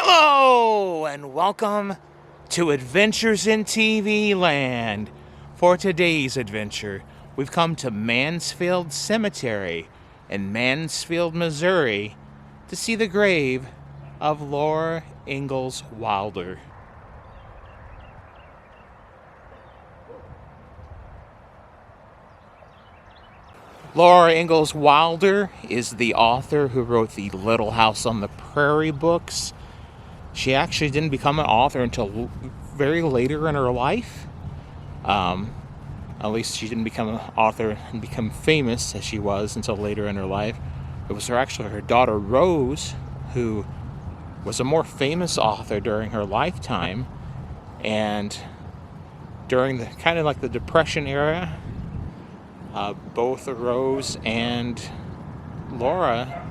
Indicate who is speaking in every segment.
Speaker 1: Hello and welcome to Adventures in TV Land. For today's adventure, we've come to Mansfield Cemetery in Mansfield, Missouri to see the grave of Laura Ingalls Wilder. Laura Ingalls Wilder is the author who wrote the Little House on the Prairie books. She actually didn't become an author until very later in her life. At least she didn't become an author and become famous as she was until later in her life. It was her daughter Rose who was a more famous author during her lifetime. And during the kind of like the Depression era, both Rose and Laura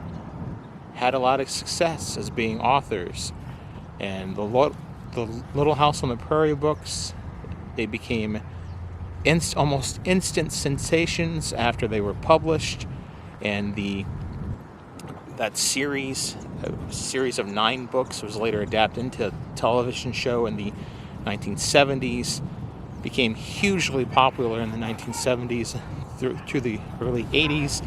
Speaker 1: had a lot of success as being authors. And the Little House on the Prairie books, they became almost instant sensations after they were published. And that series of 9 books was later adapted into a television show in the 1970s, became hugely popular in the 1970s through the early 80s.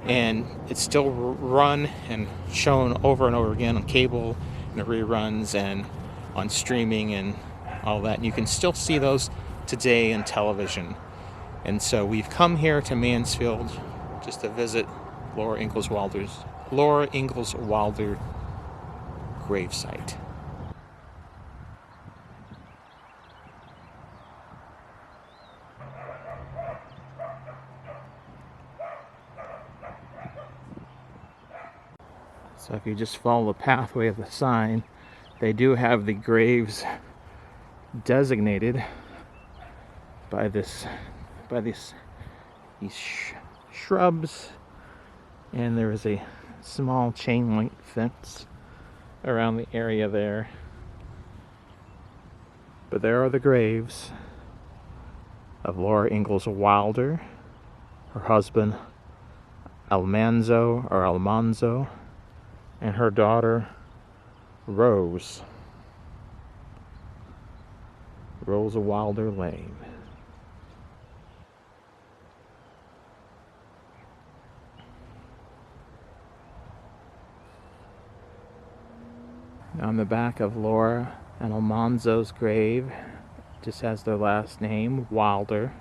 Speaker 1: And it's still run and shown over and over again on cable and reruns and on streaming and all that. And you can still see those today in television. And so we've come here to Mansfield just to visit Laura Ingalls Wilder gravesite. So if you just follow the pathway of the sign, they do have the graves designated by these shrubs, and there is a small chain link fence around the area there. But there are the graves of Laura Ingalls Wilder, her husband Almanzo, and her daughter Rose Wilder Lane. On the back of Laura and Almanzo's grave, just has their last name, Wilder.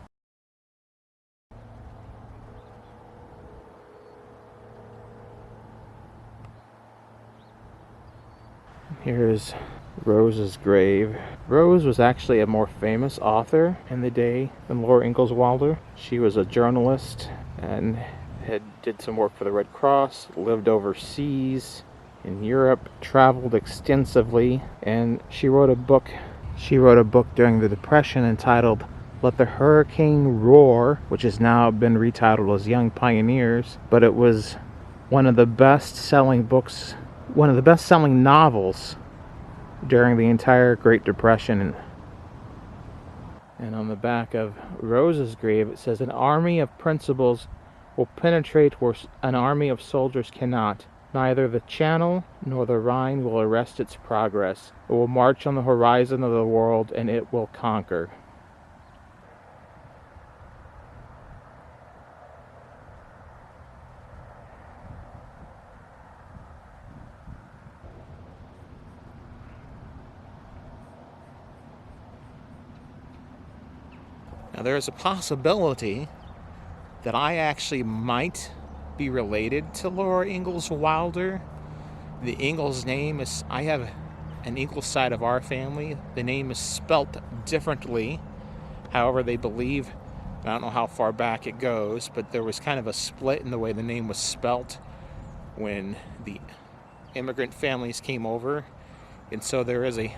Speaker 1: Here's Rose's grave. Rose was actually a more famous author in the day than Laura Ingalls Wilder. She was a journalist and did some work for the Red Cross, lived overseas in Europe, traveled extensively, and she wrote a book during the Depression entitled Let the Hurricane Roar, which has now been retitled as Young Pioneers. But it was one of the best-selling novels during the entire Great Depression. And on the back of Rose's grave it says, "An army of principles will penetrate where an army of soldiers cannot. Neither the Channel nor the Rhine will arrest its progress. It will march on the horizon of the world, and it will conquer." Now, there is a possibility that I actually might be related to Laura Ingalls Wilder. The Ingalls name is, I have an Ingalls side of our family. The name is spelt differently. However, they believe, I don't know how far back it goes, but there was kind of a split in the way the name was spelt when the immigrant families came over. And so there is a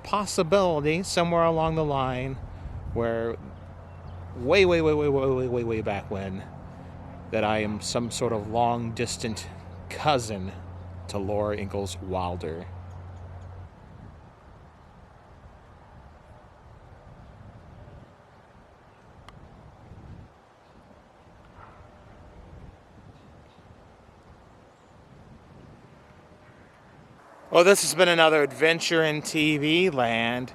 Speaker 1: possibility somewhere along the line where way back when that I am some sort of long distant cousin to Laura Ingalls Wilder. Well, this has been another adventure in TV land.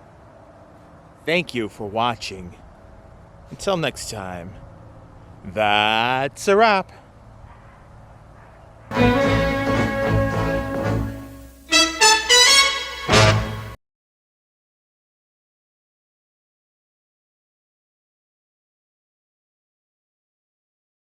Speaker 1: Thank you for watching. Until next time, that's a wrap.